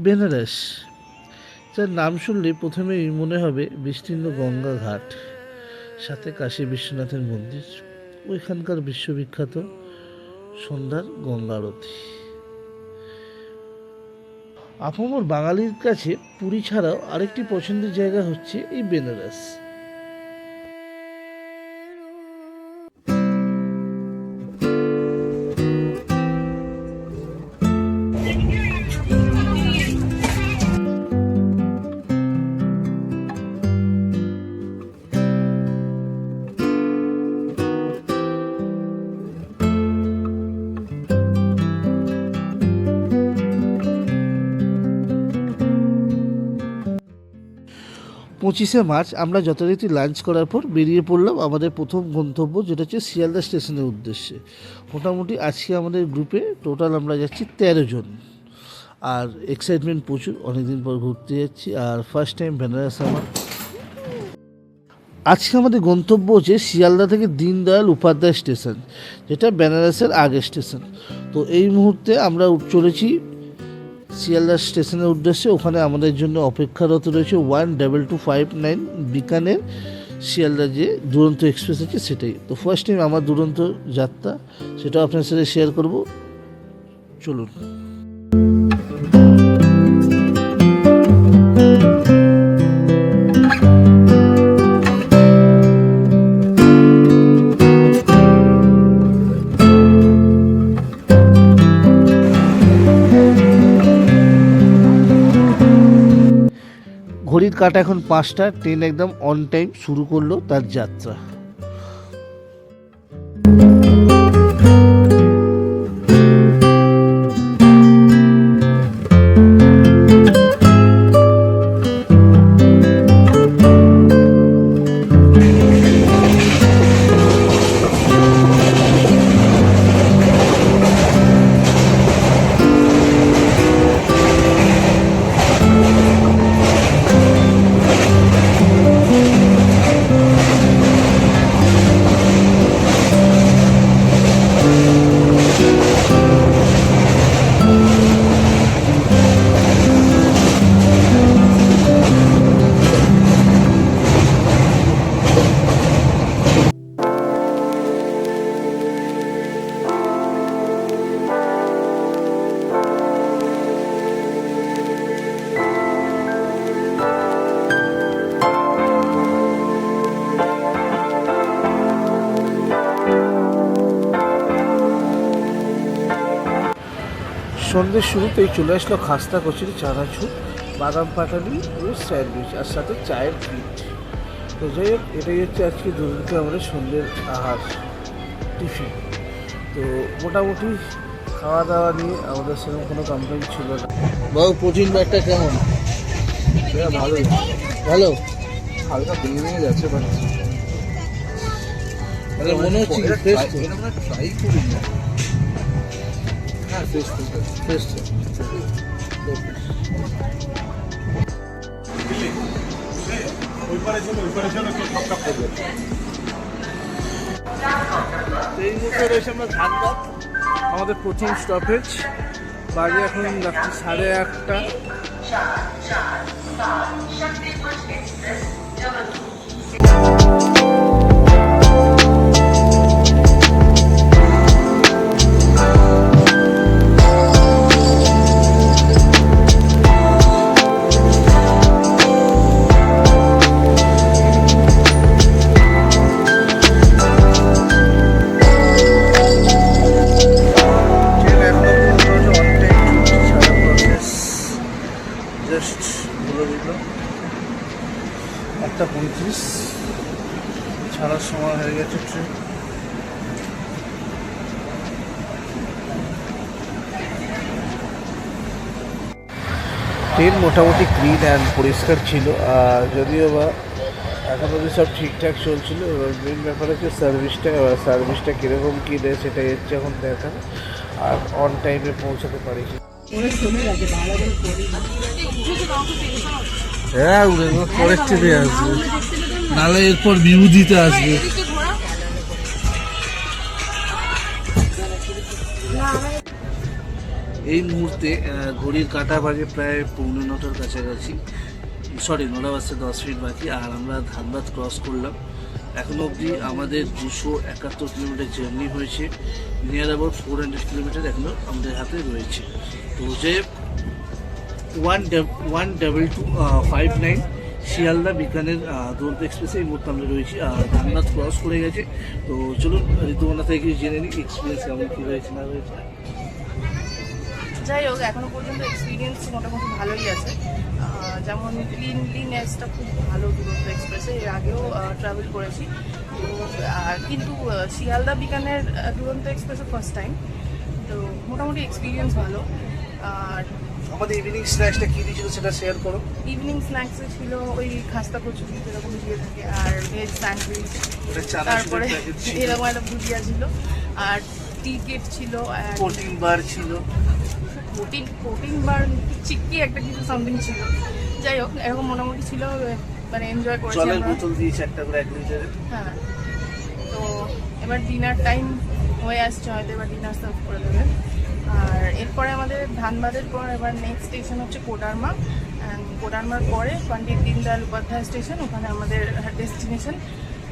বেনারস, যার নাম শুনলে প্রথমেই মনে হবে বিস্তীর্ণ গঙ্গা ঘাট, সাথে কাশী বিশ্বনাথের মন্দির, ওইখানকার বিশ্ববিখ্যাত সন্ধ্যার গঙ্গা আরতি। আপামর বাঙালির কাছে পুরী ছাড়াও আরেকটি পছন্দের জায়গা হচ্ছে এই বেনারস। পঁচিশে মার্চ আমরা যথারীতি লাঞ্চ করার পর বেরিয়ে পড়লাম আমাদের প্রথম গন্তব্য, যেটা হচ্ছে শিয়ালদা স্টেশনের উদ্দেশ্যে। মোটামুটি আজকে আমাদের গ্রুপে টোটাল আমরা যাচ্ছি 13 জন। আর এক্সাইটমেন্ট প্রচুর, অনেকদিন পর ঘুরতে যাচ্ছি, আর ফার্স্ট টাইম বেনারস আমার। আজকে আমাদের গন্তব্য হচ্ছে শিয়ালদা থেকে দীনদয়াল উপাধ্যায় স্টেশন, যেটা বেনারসের আগের স্টেশন। তো এই মুহূর্তে আমরা চলেছি শিয়ালদা স্টেশনের উদ্দেশ্যে। ওখানে আমাদের জন্য অপেক্ষারত রয়েছে 12259 বিকানের শিয়ালদা যে দুরন্ত এক্সপ্রেস আছে সেটাই। তো ফার্স্ট টাইম আমার দুরন্ত যাত্রা, সেটাও আপনার সাথে শেয়ার করব, চলুন। ঘড়ির কাঁটা এখন 5টা, ট্রেন একদম অন টাইম শুরু করলো তার যাত্রা। সন্ধ্যের শুরুতেই চলে আসলো খাস্তা কচুরি, চানাচুর, বাদাম পাটালি ও স্যান্ডউইচ, আর সাথে চায়ের পিঠ। তো যাই হোক, এটাই হচ্ছে আজকে দুর্নীতি আমাদের সন্ধ্যের আহার, টিফিন। তো মোটামুটি খাওয়া দাওয়া নিয়ে আমাদের সেরকম কোনো কমপ্লেন ছিল না। বাবু প্রোটিন ব্যাগটা কেমন? ভালোই, ভালো, হালকা ভেঙে ভেঙে যাচ্ছে, মানে মনে হচ্ছে ট্রাই করি না। আমাদের প্রথম স্টপেজ, বাজে এখন রাত্রি 8:30। জাস্ট বলে দিল 1:35, ছাড়ার সময় হয়ে গেছে ট্রেন। ট্রেন মোটামুটি ক্লিন অ্যান্ড পরিষ্কার ছিল, আর যদিও বা এখন অবধি সব ঠিকঠাক চলছিল। এবার মেন ব্যাপার হচ্ছে সার্ভিসটা কীরকম কী দেয় সেটাই হচ্ছে এখন দেখা, আর অন টাইমে পৌঁছাতে পারি কি। হ্যাঁ, পরের ট্রেনে আসবে, নাহলে এরপর ভিউ দিতে আসবে। এই মুহূর্তে ঘড়ির কাঁটা বাজে প্রায় 9:45 কাছাকাছি, সরি 9:10 বাকি। আর আমরা ধানবাদ ক্রস করলাম। এখনো অবধি আমাদের 271 কিলোমিটার জার্নি হয়েছে। নিয়ার অ্যাবাউট 400 কিলোমিটার এখনো আমাদের হাতে রয়েছে। তো যে 12259 শিয়ালদা বিকানের দুরন্ত এক্সপ্রেসে এই মুহূর্তে আমরা রয়েছি। আর ধানবাদ ক্রস করে গেছে। তো চলুন ঋতুমনা থেকে জেনে নিই এক্সপিরিয়েন্স কেমন কী হয়েছে না হয়েছে। যাই হোক, এখনো পর্যন্ত এক্সপিরিয়েন্স মোটামুটি ভালোই আছে। যেমন ক্লিনলিনেসটা খুব ভালো দুরন্ত এক্সপ্রেসে, এর আগেও ট্রাভেল করেছি। তো কিন্তু শিয়ালদা বিকানের দুরন্ত এক্সপ্রেসে ফার্স্ট টাইম। তো মোটামুটি এক্সপিরিয়েন্স ভালো। আর আমাদের ইভিনিং স্ন্যাক্সটা কী দিয়েছিল সেটা শেয়ার করো। ইভিনিং স্ন্যাক্সে ছিল ওই খাস্তা কচুরি যেরকম দিয়ে থাকে, আর ভেজ স্যান্ডউইচ, তারপরে এরকম একটা ভুজিয়া ছিল, আর টি কেট ছিল, প্রোটিন বার ছিল, প্রোটিন বার চিক্কি একটা কিছু সামথিং ছিল। যাই হোক, এরকম মোটামুটি ছিল, মানে এনজয় করেছি জলের আমরা। বোতল দিয়েছে একটা করে 1 লিটারের। হ্যাঁ, তো এবার ডিনার টাইম হয়ে আসছে, হয়তো এবার ডিনার সার্ভ করে দেবে। আর এরপরে আমাদের ধানবাদের পর এবার নেক্সট স্টেশন হচ্ছে কোডারমা। অ্যান্ড কোডারমার পরে পণ্ডিত দীনদয়াল উপাধ্যায় স্টেশন, ওখানে আমাদের ডেস্টিনেশন।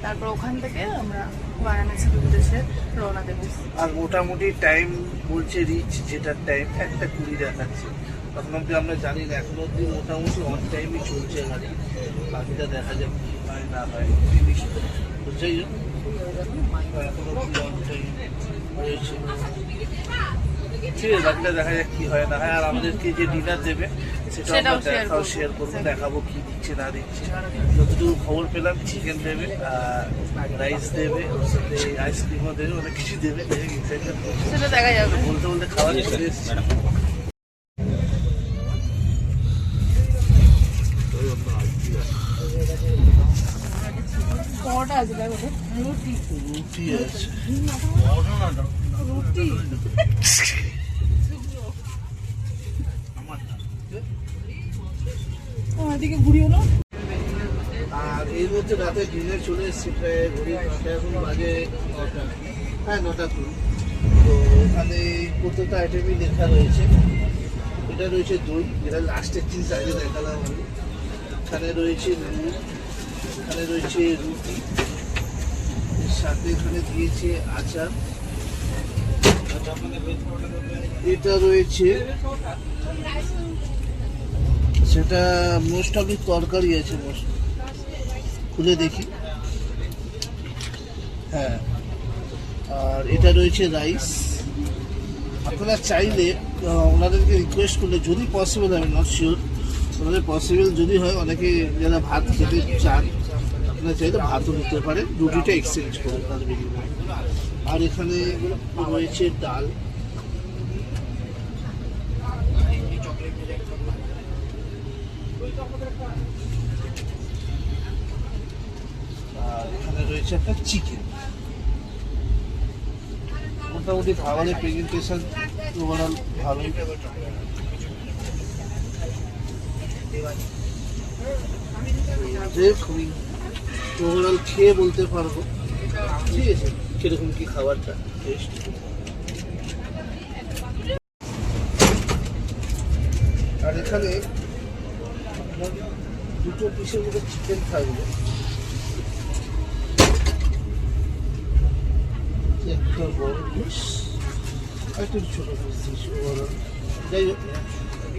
তারপর ওখান থেকে আমরা বারাণসীর উদ্দেশ্যে রওনা দেবো। আর মোটামুটি টাইম বলছে রিচ, যেটা টাইম 1:20 দেখাচ্ছে। তখন অব্দি আমরা জানি না, এখন অব্দি মোটামুটি অন টাইমই চলছে গাড়ি। বাকিটা দেখা যাক কী হয় না হয়। তো যাই হোক, এখন অব্দি অন টাইম রয়েছে। ঠিক আছে, বাকিটা দেখা যাক কী হয় না হয়। আর আমাদেরকে যে ডিনার দেবে সেটাও আমরা দেখাও শেয়ার করবো, দেখাবো কী দিচ্ছে না দিচ্ছে। যতটুকু খবর পেলাম চিকেন দেবে, রাইস দেবে, ওর সাথে আইসক্রিমও দেবে, অনেক কিছু দেবে। সেটা দেখা যাবে। বলতে বলতে খাওয়া চলে এসছে। পরোটা আছে, দেখো রুটি রুটি আছে। রুটি এদিকে ঘুরি হলো। আর এই মধ্যে রাতে ডিনার চলে এসছে, প্রায় ঘড়ি এখন বাজে 9টা, হ্যাঁ 9:02। তো এখানে প্রত্যেকটা আইটেমই লেখা রয়েছে। এটা রয়েছে দই, যেটা লাস্টের জিনিস আগে দেখালাম আমি। এখানে রয়েছে নুন, এখানে রয়েছে রুটি, এর সাথে এখানে দিয়েছে আচার। এটা রয়েছে, সেটা মোস্ট অফ তরকারি আছে, খুলে দেখি। হ্যাঁ, আর এটা রয়েছে রাইস। আপনারা চাইলে ওনাদেরকে রিকোয়েস্ট করলে, যদি পসিবল, আমি নট শিওর, ওনাদের পসিবল যদি হয়, অনেকে যারা ভাত খেতে চান আপনারা চাইলে ভাতও নিতে পারেন, রুটিটা এক্সচেঞ্জ করে তার বিনিময়ে। আর এখানে রয়েছে ডাল, আর এখানে রয়েছে একটা চিকেন। মোটামুটি খাবারের প্রেজেন্টেশন ওভারঅল ভালোই। খুবই ওভারঅল খেয়ে বলতে পারবো, ঠিক আছে, কিরকম কি খাবারটা টেস্ট। আর এখানে আপনার 2 পিসের মতো চিকেন থাকবে, একটা বড় পিস আর একটু ছোটো পিস দিয়েছি ওভারঅল। যাই হোক,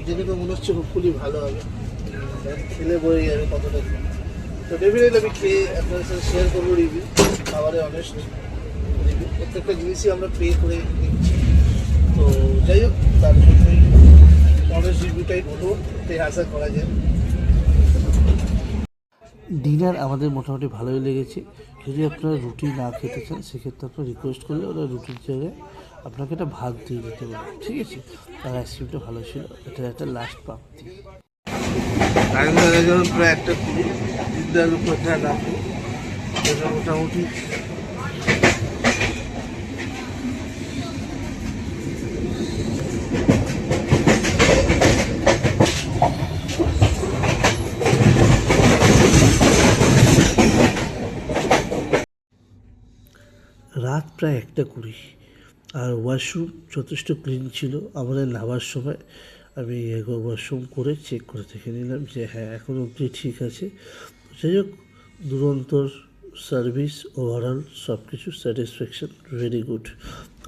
যেটা তো মনে হচ্ছে হোপফুলি ভালো হবে, খেলে বয়ে যাবে কতটা। তো ডেফিনেটলি আমি খেয়ে আপনাদের সাথে শেয়ার করবো রিভিউ, খাবারে অনেস্ট রিভিউ। প্রত্যেকটা জিনিসই আমরা পে করে নিচ্ছি। তো যাই হোক, তার জন্যই অনেস্ট রিভিউটাই বলবো, তাই আশা করা যায়। ডিনার আমাদের মোটামুটি ভালোই লেগেছে। যদি আপনারা রুটি না খেতে চান, সেক্ষেত্রে আপনারা রিকোয়েস্ট করলে ওরা রুটির জায়গায় আপনাকে একটা ভাত দিয়ে দিতে পারে, ঠিক আছে। আর আইসক্রিমটা ভালো ছিল, এটা একটা লাস্ট প্রাপ্তি। প্রায় 1:20 দীনদয়াল উপাধ্যায় রাখবো, এটা মোটামুটি রাত প্রায় 1:20। আর ওয়াশরুম যথেষ্ট ক্লিন ছিল। আমাদের নামার সময় আমি একবার ওয়াশরুম করে চেক করে দেখে নিলাম যে হ্যাঁ এখন অবধি ঠিক আছে। যাই হোক, দুরন্তর সার্ভিস, ওভারঅল সব কিছু স্যাটিসফ্যাকশন, ভেরি গুড।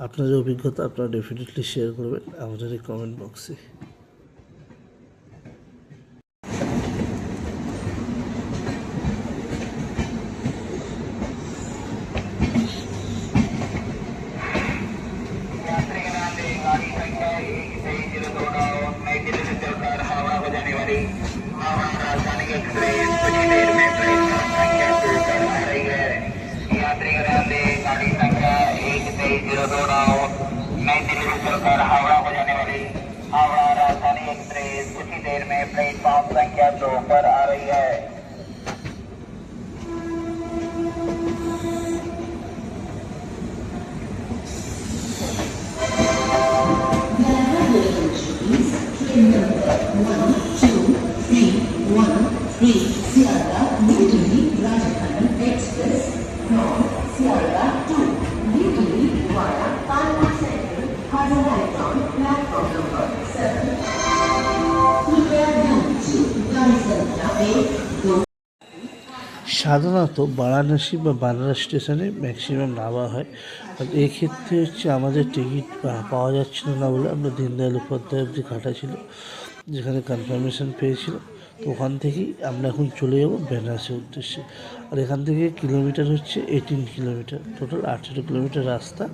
আপনাদের অভিজ্ঞতা আপনারা ডেফিনেটলি শেয়ার করবেন আমাদের এই কমেন্ট বক্সে। हावड़ा को जाने वाली हावड़ा राजधानी एक्सप्रेस कुछ ही देर में प्लेटफॉर्म संख्या 2 पर आ रही है। সাধারণত বারাণসী বা বানারস স্টেশনে ম্যাক্সিমাম নামা হয়। আর এক্ষেত্রে হচ্ছে আমাদের টিকিট পাওয়া যাচ্ছিল না বলে আমরা দীনদয়াল উপাধ্যায় অবধি কাটা ছিল, যেখানে কনফার্মেশন পেয়েছিলাম। তো ওখান থেকেই আমরা এখন চলে যাব বেনারসের উদ্দেশ্যে। আর এখান থেকে কিলোমিটার হচ্ছে 18 কিলোমিটার, টোটাল 18 কিলোমিটার রাস্তা।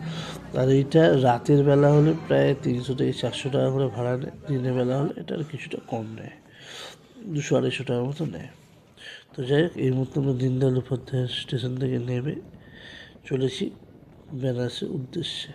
আর এইটা রাতের বেলা হলে প্রায় 300 থেকে 400 টাকা করে ভাড়া নেয়, দিনের বেলা হলে এটার কিছুটা কম নেয়, 200-250 টাকার মতো নেয়। তো যাই হোক, এই মুহূর্তে আমরা দীনদয়াল উপাধ্যায় স্টেশন থেকে নেমে চলেছি বেনারসের উদ্দেশ্যে।